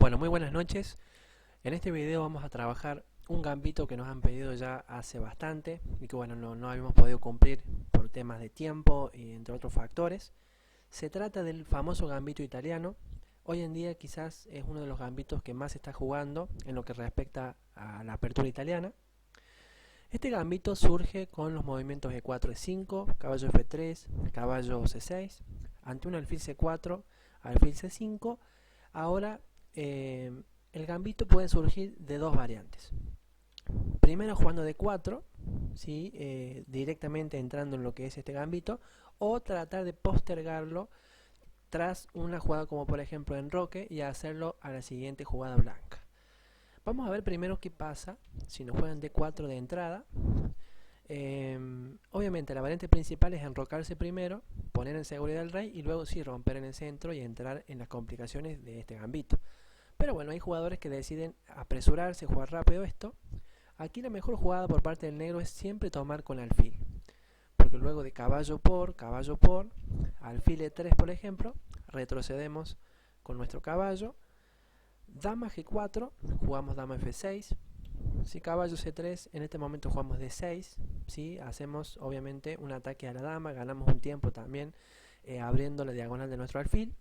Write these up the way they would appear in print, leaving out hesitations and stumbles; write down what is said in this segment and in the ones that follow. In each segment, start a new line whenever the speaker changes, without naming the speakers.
Bueno, muy buenas noches. En este video vamos a trabajar un gambito que nos han pedido ya hace bastante y que bueno, no habíamos podido cumplir por temas de tiempo y entre otros factores. Se trata del famoso gambito italiano. Hoy en día quizás es uno de los gambitos que más se está jugando en lo que respecta a la apertura italiana. Este gambito surge con los movimientos E4, E5, caballo F3, caballo C6, ante un alfil C4, alfil C5. Ahora el gambito puede surgir de dos variantes. Primero jugando D4, ¿sí? Directamente entrando en lo que es este gambito, o tratar de postergarlo tras una jugada como por ejemplo enroque y hacerlo a la siguiente jugada blanca. Vamos a ver primero qué pasa si nos juegan D4 de entrada. Obviamente la variante principal es enrocarse primero, poner en seguridad al rey y luego sí romper en el centro y entrar en las complicaciones de este gambito. Pero bueno, hay jugadores que deciden apresurarse, jugar rápido esto. Aquí la mejor jugada por parte del negro es siempre tomar con alfil, porque luego de caballo por, alfil E3 por ejemplo, retrocedemos con nuestro caballo, dama G4, jugamos dama F6, si caballo C3, en este momento jugamos D6, ¿sí? Hacemos obviamente un ataque a la dama, ganamos un tiempo también abriendo la diagonal de nuestro alfil,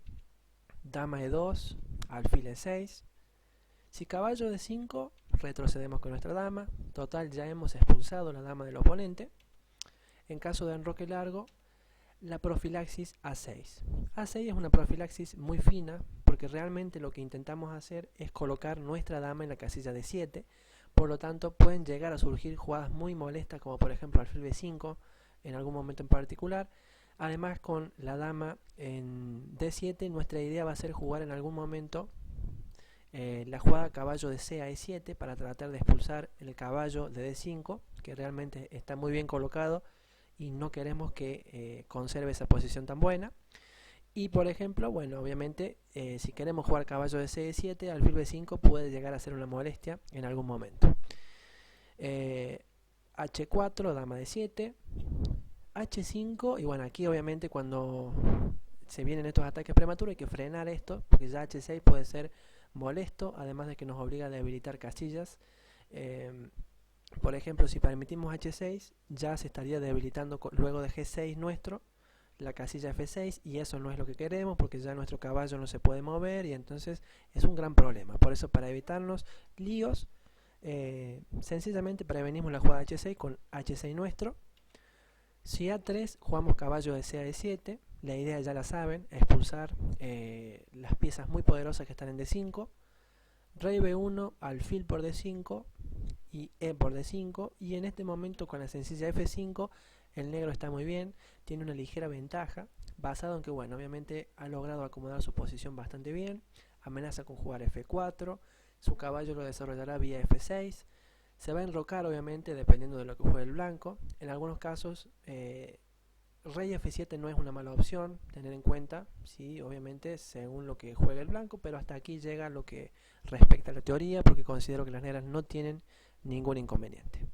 dama E2, alfil E6, si caballo D5, retrocedemos con nuestra dama, total ya hemos expulsado la dama del oponente. En caso de enroque largo, la profilaxis A6. A6 es una profilaxis muy fina porque realmente lo que intentamos hacer es colocar nuestra dama en la casilla de 7, por lo tanto pueden llegar a surgir jugadas muy molestas como por ejemplo alfil B5 en algún momento en particular. Además con la dama en D7 nuestra idea va a ser jugar en algún momento la jugada caballo de C a E7 para tratar de expulsar el caballo de D5 que realmente está muy bien colocado y no queremos que conserve esa posición tan buena. Y por ejemplo, bueno, obviamente si queremos jugar caballo de C7, alfil B5 puede llegar a ser una molestia en algún momento. H4, dama de 7, H5, y bueno, aquí obviamente cuando se vienen estos ataques prematuros hay que frenar esto, porque ya H6 puede ser molesto, además de que nos obliga a debilitar casillas. Por ejemplo, si permitimos H6, ya se estaría debilitando luego de G6 nuestro, la casilla F6, y eso no es lo que queremos porque ya nuestro caballo no se puede mover y entonces es un gran problema. Por eso, para evitarnos líos, sencillamente prevenimos la jugada H6 con H6 nuestro. Si A3, jugamos caballo de C a E7, la idea ya la saben, expulsar las piezas muy poderosas que están en D5, rey B1, alfil por D5 y E por D5, y en este momento con la sencilla F5 el negro está muy bien, tiene una ligera ventaja, basado en que bueno, obviamente ha logrado acomodar su posición bastante bien, amenaza con jugar F4, su caballo lo desarrollará vía F6, se va a enrocar obviamente dependiendo de lo que juegue el blanco, en algunos casos rey F7 no es una mala opción, tener en cuenta, sí, obviamente según lo que juegue el blanco, pero hasta aquí llega lo que respecta a la teoría, porque considero que las negras no tienen ningún inconveniente.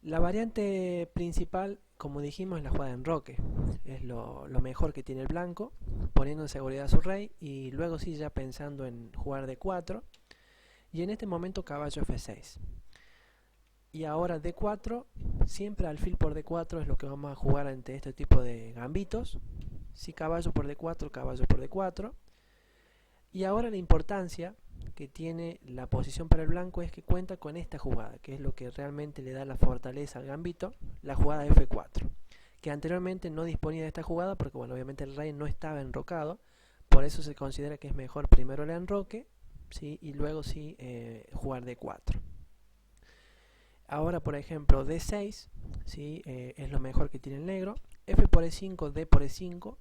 La variante principal, como dijimos, es la jugada de enroque, es lo mejor que tiene el blanco, poniendo en seguridad a su rey y luego sí ya pensando en jugar D4, y en este momento caballo F6. Y ahora D4, siempre alfil por D4 es lo que vamos a jugar ante este tipo de gambitos. Si caballo por D4, caballo por D4. Y ahora la importancia que tiene la posición para el blanco es que cuenta con esta jugada, que es lo que realmente le da la fortaleza al gambito, la jugada F4. Que anteriormente no disponía de esta jugada porque bueno, obviamente el rey no estaba enrocado, por eso se considera que es mejor primero el enroque, ¿sí? Y luego sí jugar D4. Ahora, por ejemplo, D6, ¿sí? Es lo mejor que tiene el negro. F por E5, D por E5.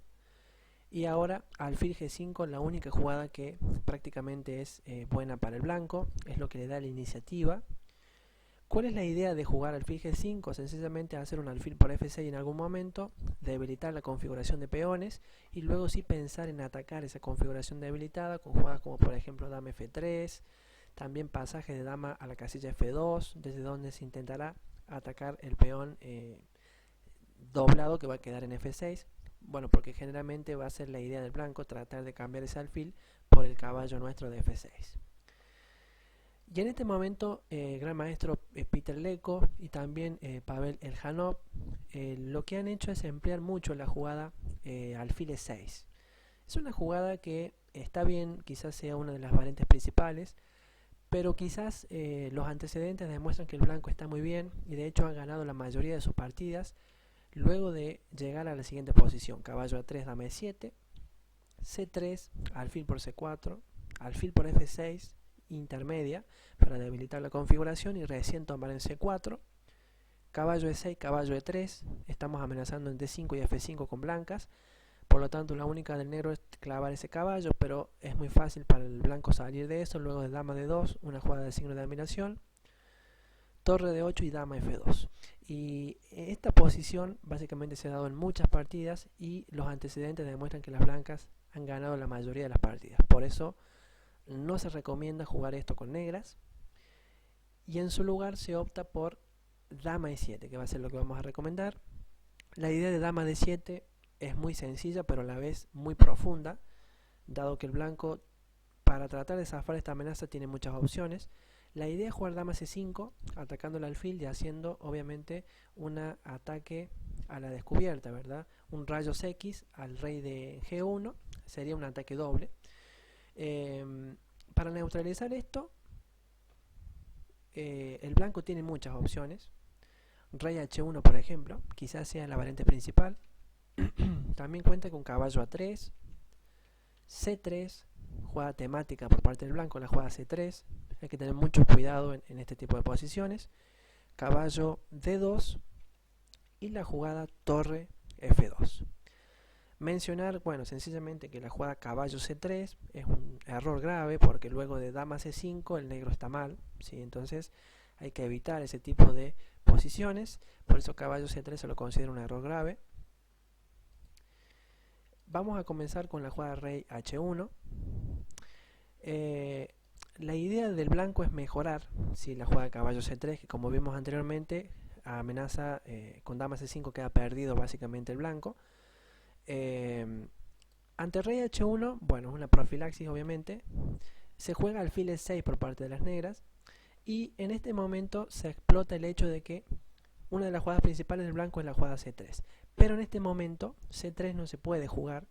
Y ahora, alfil G5, la única jugada que prácticamente es buena para el blanco. Es lo que le da la iniciativa. ¿Cuál es la idea de jugar alfil G5? Sencillamente hacer un alfil por F6 en algún momento, debilitar la configuración de peones y luego sí pensar en atacar esa configuración debilitada con jugadas como por ejemplo dama F3, también pasaje de dama a la casilla F2, desde donde se intentará atacar el peón doblado que va a quedar en F6. Bueno, porque generalmente va a ser la idea del blanco tratar de cambiar ese alfil por el caballo nuestro de F6. Y en este momento el gran maestro Peter Leko y también Pavel Eljanov lo que han hecho es emplear mucho la jugada alfil E6. Es una jugada que está bien, quizás sea una de las variantes principales, pero quizás los antecedentes demuestran que el blanco está muy bien y de hecho ha ganado la mayoría de sus partidas luego de llegar a la siguiente posición: caballo A3, dama E7, C3, alfil por C4, alfil por F6, intermedia para debilitar la configuración y recién tomar en C4, caballo E6, caballo E3, estamos amenazando en D5 y F5 con blancas, por lo tanto la única del negro es clavar ese caballo, pero es muy fácil para el blanco salir de eso. Luego de dama D2, una jugada de signo de admiración, torre D8 y dama F2. Y esta posición básicamente se ha dado en muchas partidas y los antecedentes demuestran que las blancas han ganado la mayoría de las partidas. Por eso no se recomienda jugar esto con negras y en su lugar se opta por dama E7, que va a ser lo que vamos a recomendar. La idea de dama D7 es muy sencilla, pero a la vez muy profunda, dado que el blanco, para tratar de zafar esta amenaza, tiene muchas opciones. La idea es jugar dama C5, atacando el alfil y haciendo obviamente un ataque a la descubierta, ¿verdad? Un rayos X al rey de G1, sería un ataque doble. Para neutralizar esto, el blanco tiene muchas opciones. Rey H1, por ejemplo, quizás sea la variante principal. También cuenta con caballo A3, C3, jugada temática por parte del blanco, la jugada C3. Hay que tener mucho cuidado en este tipo de posiciones. Caballo D2 y la jugada torre F2. Mencionar, bueno, sencillamente que la jugada caballo C3 es un error grave porque luego de dama C5 el negro está mal, ¿sí? Entonces hay que evitar ese tipo de posiciones, por eso caballo C3 se lo considera un error grave. Vamos a comenzar con la jugada rey H1. La idea del blanco es mejorar, ¿sí?, la jugada caballo C3, que como vimos anteriormente, amenaza con dama C5 queda perdido básicamente el blanco. Ante rey H1, bueno, es una profilaxis obviamente, se juega alfil E6 por parte de las negras y en este momento se explota el hecho de que una de las jugadas principales del blanco es la jugada C3, pero en este momento C3 no se puede jugar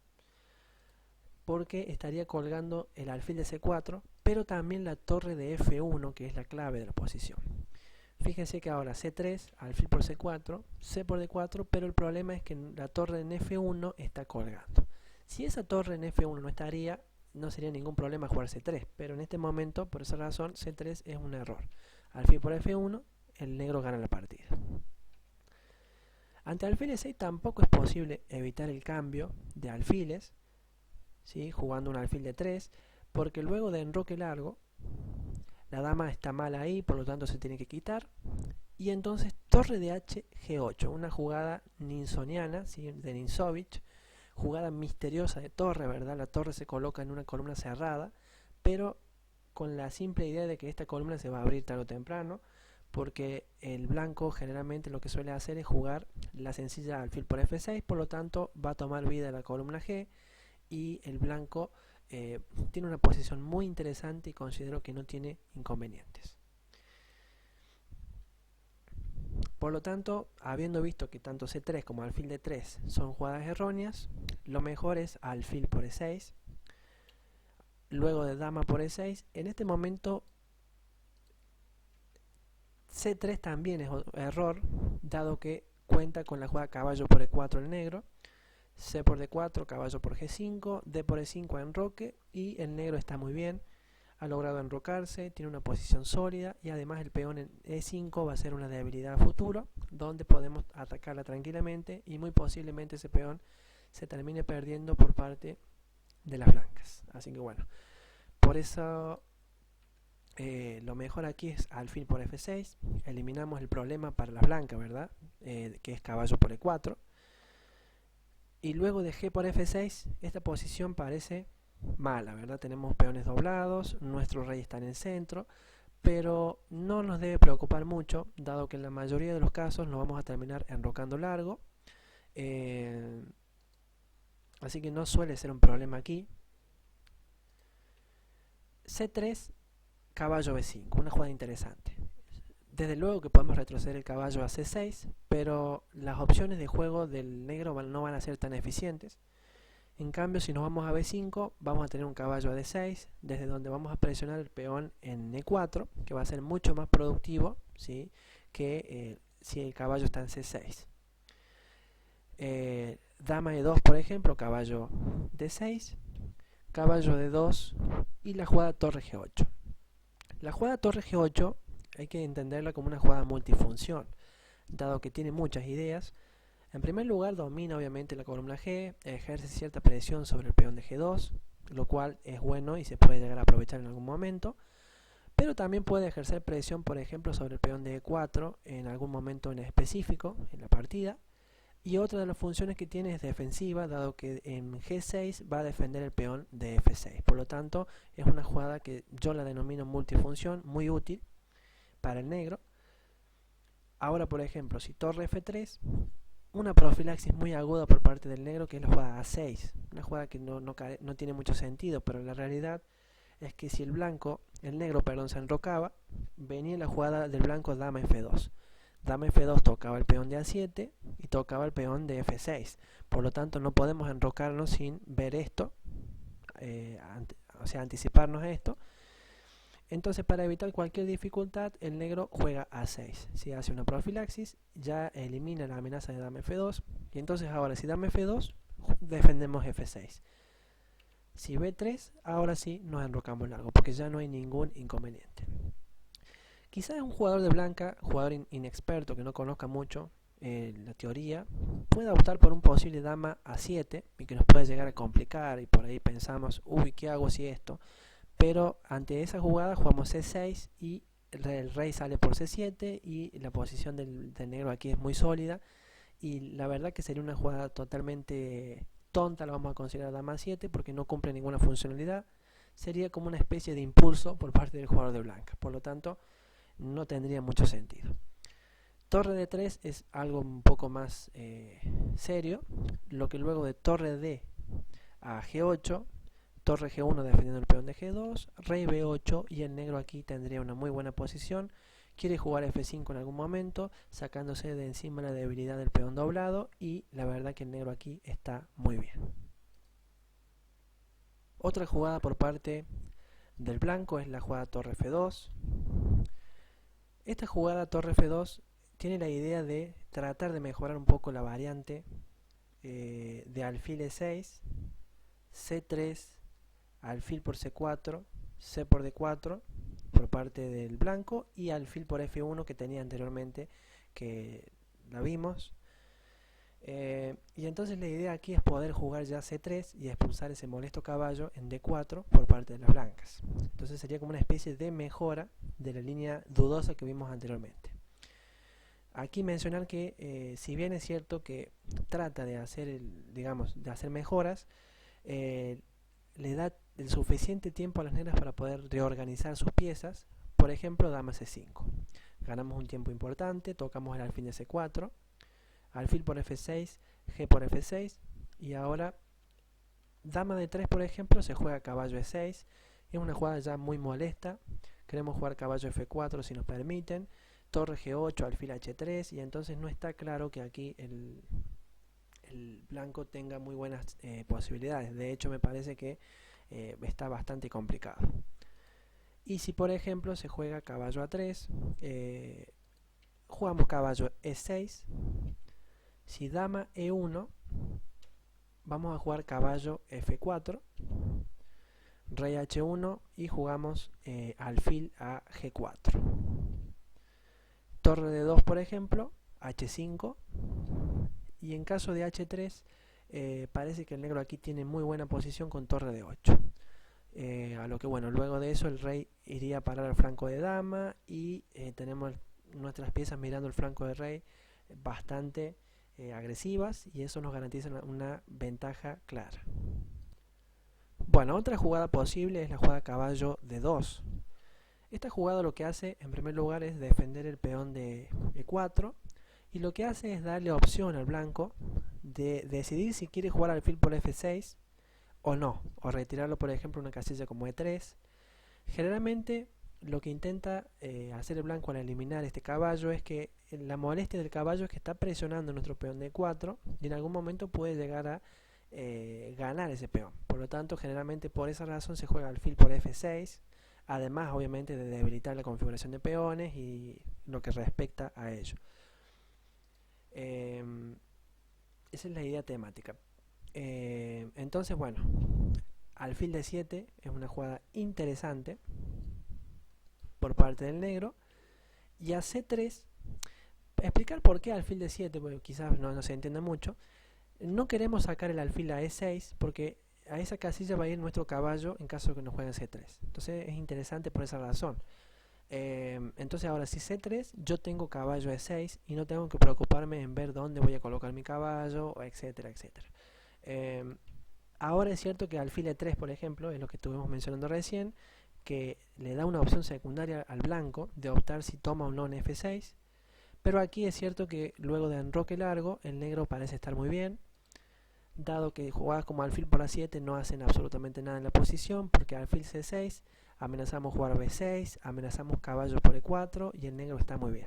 porque estaría colgando el alfil de C4, pero también la torre de F1, que es la clave de la posición. Fíjense que ahora C3, alfil por C4, C por D4, pero el problema es que la torre en F1 está colgando. Si esa torre en F1 no estaría, no sería ningún problema jugar C3, pero en este momento, por esa razón, C3 es un error. Alfil por F1, el negro gana la partida. Ante alfil E6 tampoco es posible evitar el cambio de alfiles, ¿sí?, jugando un alfil de 3, porque luego de enroque largo, la dama está mal ahí, por lo tanto se tiene que quitar. Y entonces torre de H, G8, una jugada ninsoniana, ¿sí?, de Ninsovich, jugada misteriosa de torre, ¿verdad? La torre se coloca en una columna cerrada, pero con la simple idea de que esta columna se va a abrir tarde o temprano, porque el blanco generalmente lo que suele hacer es jugar la sencilla alfil por F6, por lo tanto va a tomar vida la columna G y el blanco tiene una posición muy interesante y considero que no tiene inconvenientes. Por lo tanto, habiendo visto que tanto C3 como alfil D3 son jugadas erróneas, lo mejor es alfil por E6, luego de dama por E6. En este momento C3 también es error, dado que cuenta con la jugada caballo por E4 el negro, C por D4, caballo por G5, D por E5 enroque y el negro está muy bien, ha logrado enrocarse, tiene una posición sólida y además el peón en E5 va a ser una debilidad a futuro donde podemos atacarla tranquilamente y muy posiblemente ese peón se termine perdiendo por parte de las blancas. Así que bueno, por eso lo mejor aquí es alfil por F6, eliminamos el problema para las blancas, ¿verdad? Que es caballo por E4. Y luego de G por F6, esta posición parece mala, ¿verdad? Tenemos peones doblados, nuestro rey está en el centro, pero no nos debe preocupar mucho, dado que en la mayoría de los casos nos vamos a terminar enrocando largo. así que no suele ser un problema aquí. C3, caballo B5, una jugada interesante. Desde luego que podemos retroceder el caballo a C6, pero las opciones de juego del negro no van a ser tan eficientes. En cambio, si nos vamos a B5, vamos a tener un caballo a D6, desde donde vamos a presionar el peón en E4, que va a ser mucho más productivo, ¿sí?, que si el caballo está en C6. Dama E2, por ejemplo, caballo D6, caballo D2 y la jugada torre G8. La jugada torre G8 hay que entenderla como una jugada multifunción, dado que tiene muchas ideas. En primer lugar, domina obviamente la columna G, ejerce cierta presión sobre el peón de G2, lo cual es bueno y se puede llegar a aprovechar en algún momento, pero también puede ejercer presión, por ejemplo, sobre el peón de E4 en algún momento en específico en la partida. Y otra de las funciones que tiene es defensiva, dado que en G6 va a defender el peón de F6. Por lo tanto, es una jugada que yo la denomino multifunción, muy útil para el negro. Ahora, por ejemplo, si torre F3, una profilaxis muy aguda por parte del negro, que es la jugada A6. Una jugada que no tiene mucho sentido, pero la realidad es que si el negro se enrocaba, venía la jugada del blanco dama F2. Dama F2 tocaba el peón de A7 y tocaba el peón de F6. Por lo tanto, no podemos enrocarnos sin ver esto, o sea, anticiparnos a esto. Entonces, para evitar cualquier dificultad, el negro juega A6. Si hace una profilaxis, ya elimina la amenaza de dama F2. Y entonces ahora, si dama F2, defendemos F6. Si B3, ahora sí nos enrocamos largo, porque ya no hay ningún inconveniente. Quizás un jugador de blanca, jugador inexperto, que no conozca mucho la teoría, pueda optar por un posible dama A7, y que nos puede llegar a complicar, y por ahí pensamos, uy, ¿qué hago si esto? Pero ante esa jugada jugamos C6 y el rey sale por C7 y la posición del negro aquí es muy sólida, y la verdad que sería una jugada totalmente tonta, la vamos a considerar dama A7 porque no cumple ninguna funcionalidad. Sería como una especie de impulso por parte del jugador de blanca, por lo tanto no tendría mucho sentido. Torre D3 es algo un poco más serio, lo que luego de torre D a G8, torre G1 defendiendo el peón de G2, rey B8 y el negro aquí tendría una muy buena posición. Quiere jugar F5 en algún momento, sacándose de encima la debilidad del peón doblado, y la verdad que el negro aquí está muy bien. Otra jugada por parte del blanco es la jugada torre F2. Esta jugada torre F2 tiene la idea de tratar de mejorar un poco la variante de alfil E6, C3, alfil por C4, C por D4 por parte del blanco y alfil por F1 que tenía anteriormente, que la vimos. Y entonces la idea aquí es poder jugar ya C3 y expulsar ese molesto caballo en D4 por parte de las blancas. Entonces sería como una especie de mejora de la línea dudosa que vimos anteriormente. Aquí mencionar que si bien es cierto que trata de hacer, de hacer mejoras, le da el suficiente tiempo a las negras para poder reorganizar sus piezas. Por ejemplo, dama C5. Ganamos un tiempo importante, tocamos el alfil de C4, alfil por F6, G por F6, y ahora dama D3, por ejemplo, se juega caballo E6. Es una jugada ya muy molesta. Queremos jugar caballo F4 si nos permiten, torre G8, alfil H3, y entonces no está claro que aquí el blanco tenga muy buenas posibilidades. De hecho, me parece que está bastante complicado. Y si por ejemplo se juega caballo A3, jugamos caballo E6. Si dama E1, vamos a jugar caballo F4, rey H1 y jugamos alfil a G4. Torre D2, por ejemplo, H5. Y en caso de H3, parece que el negro aquí tiene muy buena posición con torre D8. A lo que bueno, luego de eso el rey iría a parar al flanco de dama y tenemos nuestras piezas mirando el flanco de rey bastante agresivas, y eso nos garantiza una ventaja clara. Bueno, otra jugada posible es la jugada caballo D2. Esta jugada lo que hace en primer lugar es defender el peón de E4, y lo que hace es darle opción al blanco de decidir si quiere jugar alfil por F6 o no, o retirarlo por ejemplo una casilla como E3. Generalmente lo que intenta hacer el blanco al eliminar este caballo es que la molestia del caballo es que está presionando nuestro peón de 4 y en algún momento puede llegar a ganar ese peón. Por lo tanto, generalmente por esa razón se juega alfil por F6, además obviamente de debilitar la configuración de peones y lo que respecta a ello. Esa es la idea temática. Entonces, bueno, alfil de 7 es una jugada interesante por parte del negro. Y a C3, explicar por qué alfil de 7, porque quizás no se entiende mucho. No queremos sacar el alfil a E6 porque a esa casilla va a ir nuestro caballo en caso de que nos jueguen C3. Entonces es interesante por esa razón. Entonces ahora si C3 yo tengo caballo E6 y no tengo que preocuparme en ver dónde voy a colocar mi caballo, etcétera, etcétera. Ahora es cierto que alfil E3, por ejemplo, es lo que estuvimos mencionando recién, que le da una opción secundaria al blanco de optar si toma o no en F6, pero aquí es cierto que luego de enroque largo el negro parece estar muy bien, dado que jugadas como alfil por A7 no hacen absolutamente nada en la posición, porque alfil C6 amenazamos jugar B6, amenazamos caballo por E4 y el negro está muy bien.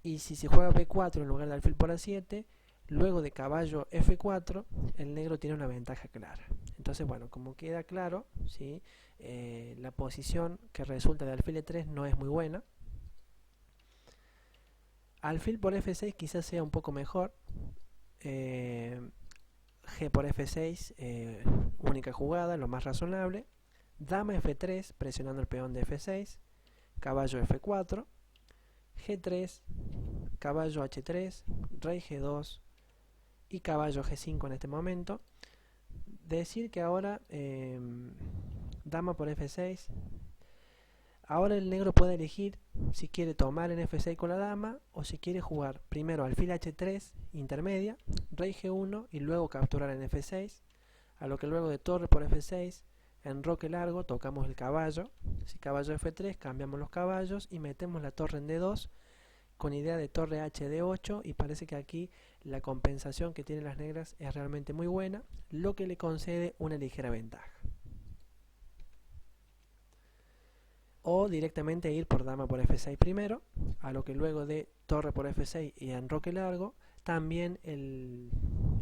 Y si se juega B4 en lugar de alfil por A7, luego de caballo F4, el negro tiene una ventaja clara. Entonces, bueno, como queda claro, ¿sí? La posición que resulta de alfil E3 no es muy buena. Alfil por F6 quizás sea un poco mejor. G por F6, única jugada, lo más razonable. Dama F3, presionando el peón de F6. Caballo F4. G3, caballo H3, rey G2 y caballo G5 en este momento. Decir que ahora dama por F6. Ahora el negro puede elegir si quiere tomar en F6 con la dama o si quiere jugar primero alfil H3 intermedia, rey G1 y luego capturar en F6, a lo que luego de torre por F6, enroque largo, tocamos el caballo, si caballo F3 cambiamos los caballos y metemos la torre en D2 con idea de torre H D8 y parece que aquí la compensación que tienen las negras es realmente muy buena, lo que le concede una ligera ventaja. O directamente ir por dama por F6 primero, a lo que luego de torre por F6 y enroque largo, también el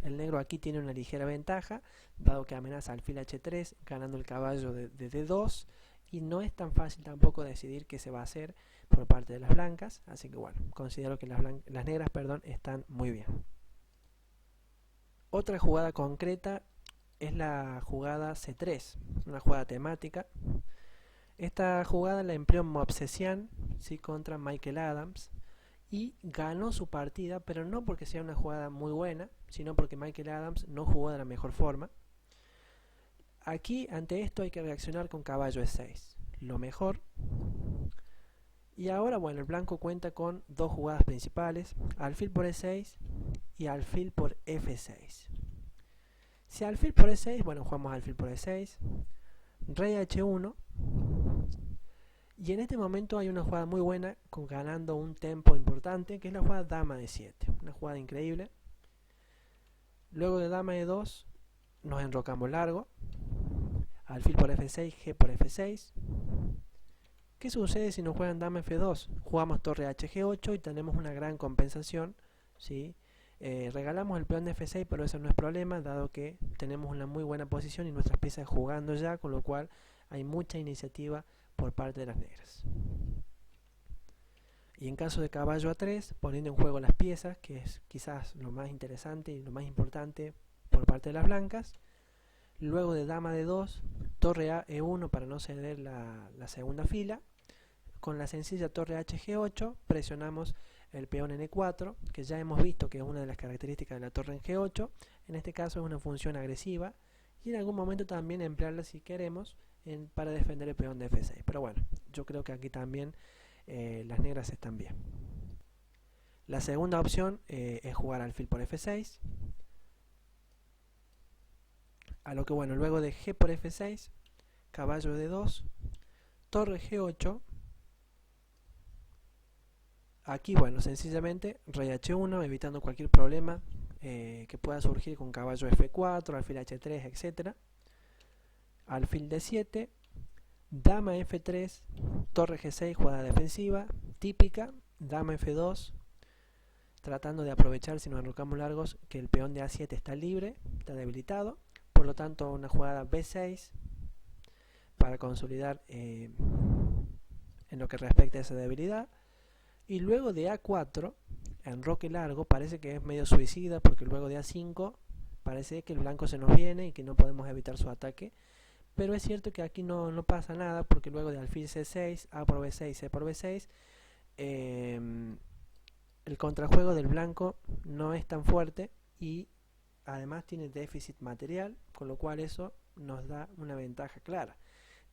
negro aquí tiene una ligera ventaja, dado que amenaza alfil H3 ganando el caballo de D2 y no es tan fácil tampoco decidir qué se va a hacer por parte de las blancas, así que bueno, considero que las negras están muy bien. Otra jugada concreta es la jugada C3, una jugada temática. Esta jugada la empleó Movsesian, ¿sí? Contra Michael Adams y ganó su partida, pero no porque sea una jugada muy buena, sino porque Michael Adams no jugó de la mejor forma. Aquí ante esto hay que reaccionar con caballo E6, lo mejor. Y ahora bueno, el blanco cuenta con dos jugadas principales, alfil por E6 y alfil por F6. Si alfil por E6, bueno, jugamos alfil por E6, rey H1. Y en este momento hay una jugada muy buena con ganando un tempo importante, que es la jugada dama de 7, una jugada increíble. Luego de dama de 2 nos enrocamos largo, alfil por F6, G por F6. ¿Qué sucede si nos juegan dama F2? Jugamos torre HG8 y tenemos una gran compensación, ¿sí? Regalamos el peón de F6, pero eso no es problema, dado que tenemos una muy buena posición y nuestras piezas jugando ya, con lo cual hay mucha iniciativa por parte de las negras. Y en caso de caballo A3, poniendo en juego las piezas, que es quizás lo más interesante y lo más importante por parte de las blancas. Luego de dama de 2, torre a E1 para no ceder la segunda fila. Con la sencilla torre HG8 presionamos el peón en E4, que ya hemos visto que es una de las características de la torre en G8. En este caso es una función agresiva y en algún momento también emplearla si queremos para defender el peón de F6. Pero bueno, yo creo que aquí también las negras están bien. La segunda opción es jugar alfil por F6. A lo que bueno, luego de G por F6, caballo D2, torre G8, Aquí, bueno, sencillamente rey h1, evitando cualquier problema que pueda surgir con caballo f4, alfil h3, etc. Alfil d7, dama f3, torre g6, jugada defensiva, típica, dama f2, tratando de aprovechar, si nos enrocamos largos, que el peón de a7 está libre, está debilitado, por lo tanto una jugada b6 para consolidar en lo que respecta a esa debilidad. Y luego de a4, enroque largo, parece que es medio suicida, porque luego de a5 parece que el blanco se nos viene y que no podemos evitar su ataque. Pero es cierto que aquí no pasa nada, porque luego de alfil c6, a por b6, c por b6, el contrajuego del blanco no es tan fuerte y además tiene déficit material, con lo cual eso nos da una ventaja clara.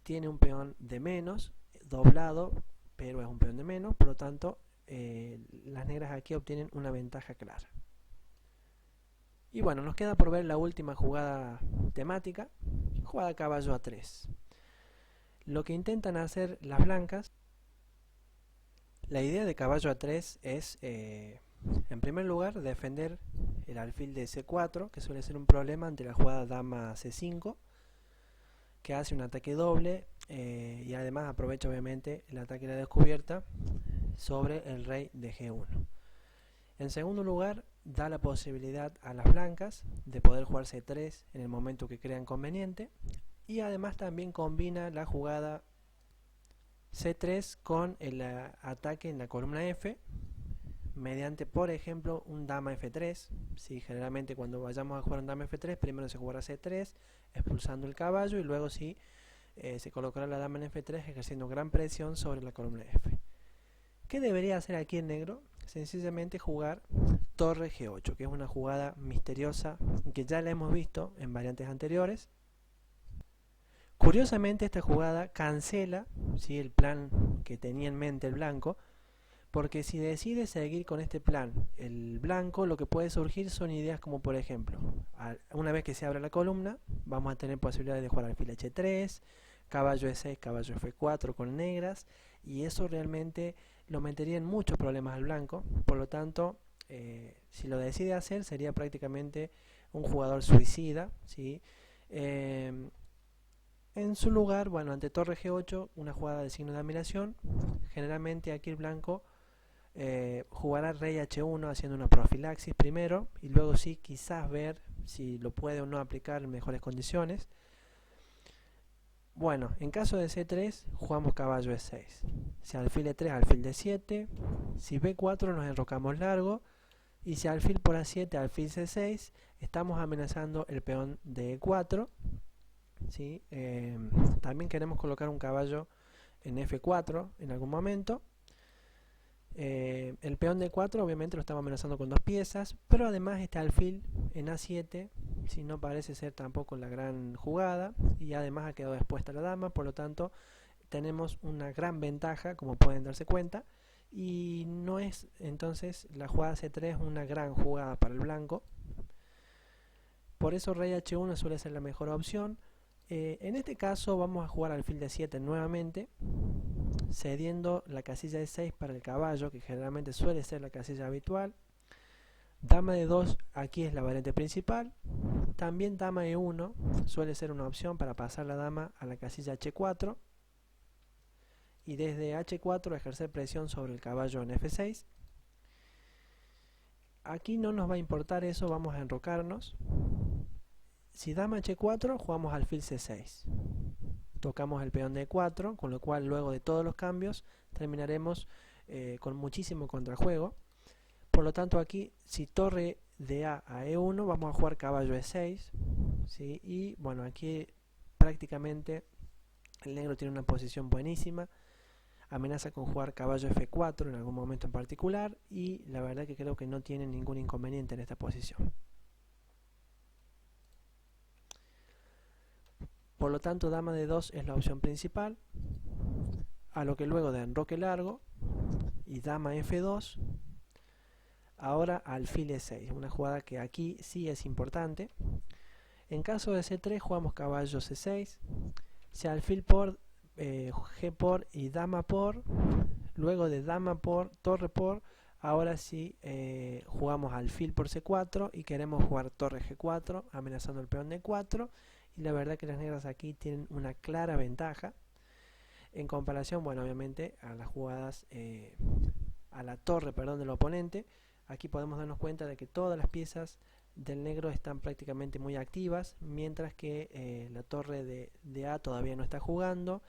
Tiene un peón de menos, doblado, pero es un peón de menos, por lo tanto las negras aquí obtienen una ventaja clara. Y bueno, nos queda por ver la última jugada temática, jugada caballo a3. Lo que intentan hacer las blancas, la idea de caballo a3 es, en primer lugar, defender el alfil de c4, que suele ser un problema ante la jugada dama c5, que hace un ataque doble y además aprovecha obviamente el ataque de la descubierta sobre el rey de g1. En segundo lugar, da la posibilidad a las blancas de poder jugar c3 en el momento que crean conveniente, y además también combina la jugada c3 con el ataque en la columna f mediante, por ejemplo, un dama f3. ¿Sí? Generalmente cuando vayamos a jugar un dama f3, primero se jugará c3 expulsando el caballo y luego sí se colocará la dama en f3 ejerciendo gran presión sobre la columna f. ¿Qué debería hacer aquí el negro? Sencillamente jugar torre g8, que es una jugada misteriosa que ya la hemos visto en variantes anteriores. Curiosamente esta jugada cancela, ¿sí?, el plan que tenía en mente el blanco, porque si decide seguir con este plan el blanco, lo que puede surgir son ideas como, por ejemplo, una vez que se abra la columna vamos a tener posibilidades de jugar alfil h3, caballo e6, caballo f4 con negras, y eso realmente lo metería en muchos problemas al blanco. Por lo tanto, si lo decide hacer, sería prácticamente un jugador suicida, ¿sí? En su lugar, bueno, ante torre g8, una jugada de signo de admiración. Generalmente aquí el blanco jugará rey h1 haciendo una profilaxis primero, y luego sí quizás ver si lo puede o no aplicar en mejores condiciones. Bueno, en caso de c3 jugamos caballo e6, si alfil e3, alfil d7, si b4 nos enrocamos largo, y si alfil por a7, alfil c6, estamos amenazando el peón de e4, ¿sí? También queremos colocar un caballo en f4 en algún momento. El peón de 4 obviamente lo estamos amenazando con dos piezas, pero además este alfil en a7 si no parece ser tampoco la gran jugada, y además ha quedado expuesta la dama, por lo tanto tenemos una gran ventaja, como pueden darse cuenta, y no es entonces la jugada c3 una gran jugada para el blanco. Por eso rey h1 suele ser la mejor opción. En este caso vamos a jugar alfil de 7 nuevamente, cediendo la casilla de 6 para el caballo, que generalmente suele ser la casilla habitual. Dama de 2 aquí es la variante principal. También dama e1 suele ser una opción para pasar la dama a la casilla h4 y desde h4 ejercer presión sobre el caballo en f6. Aquí no nos va a importar eso, vamos a enrocarnos. Si dama h4 jugamos alfil c6, tocamos el peón de e4, con lo cual luego de todos los cambios terminaremos con muchísimo contrajuego. Por lo tanto aquí, si torre de a e1, vamos a jugar caballo e6, ¿sí? Y bueno, aquí prácticamente el negro tiene una posición buenísima, amenaza con jugar caballo f4 en algún momento en particular, y la verdad que creo que no tiene ningún inconveniente en esta posición. Por lo tanto, dama de 2 es la opción principal, a lo que luego de enroque largo y dama f2, ahora alfil e6, una jugada que aquí sí es importante. En caso de c3 jugamos caballo c6, si alfil por, g por y dama por, Luego de dama por, torre por, ahora sí jugamos alfil por c4 y queremos jugar torre g4 amenazando el peón d4, y la verdad que las negras aquí tienen una clara ventaja en comparación, bueno, obviamente a las jugadas a la torre, perdón, del oponente. Aquí podemos darnos cuenta de que todas las piezas del negro están prácticamente muy activas, mientras que la torre de A todavía no está jugando,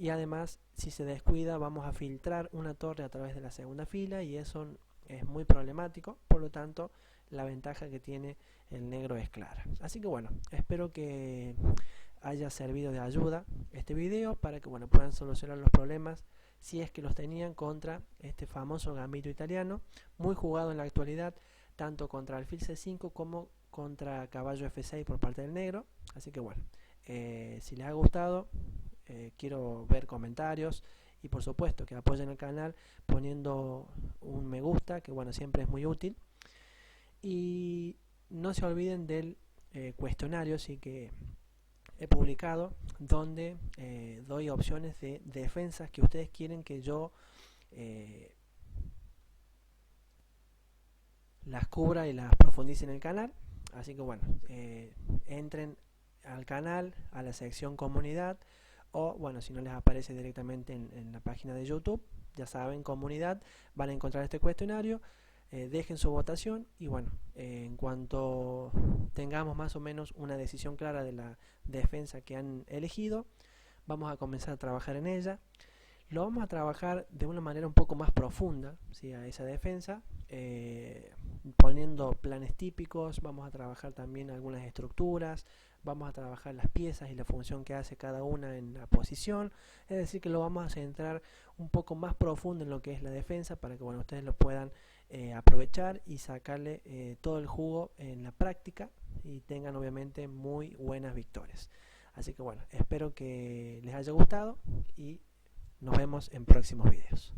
y además si se descuida vamos a filtrar una torre a través de la segunda fila y eso es muy problemático. Por lo tanto, la ventaja que tiene el negro es clara. Así que bueno, espero que haya servido de ayuda este video para que bueno, puedan solucionar los problemas si es que los tenían contra este famoso gambito italiano, muy jugado en la actualidad, tanto contra alfil c5 como contra caballo f6 por parte del negro. Así que bueno, si les ha gustado, quiero ver comentarios y por supuesto que apoyen el canal poniendo un me gusta, que bueno, siempre es muy útil. Y no se olviden del cuestionario, así que he publicado, donde doy opciones de defensas que ustedes quieren que yo las cubra y las profundice en el canal. Así que bueno, entren al canal, a la sección comunidad, o bueno, si no les aparece directamente en la página de YouTube, ya saben, comunidad, van a encontrar este cuestionario. Dejen su votación y bueno, en cuanto tengamos más o menos una decisión clara de la defensa que han elegido, vamos a comenzar a trabajar en ella. Lo vamos a trabajar de una manera un poco más profunda, ¿sí?, a esa defensa, poniendo planes típicos. Vamos a trabajar también algunas estructuras, vamos a trabajar las piezas y la función que hace cada una en la posición. Es decir, que lo vamos a centrar un poco más profundo en lo que es la defensa, para que bueno, ustedes lo puedan aprovechar y sacarle todo el jugo en la práctica y tengan obviamente muy buenas victorias. Así que bueno, espero que les haya gustado y nos vemos en próximos videos.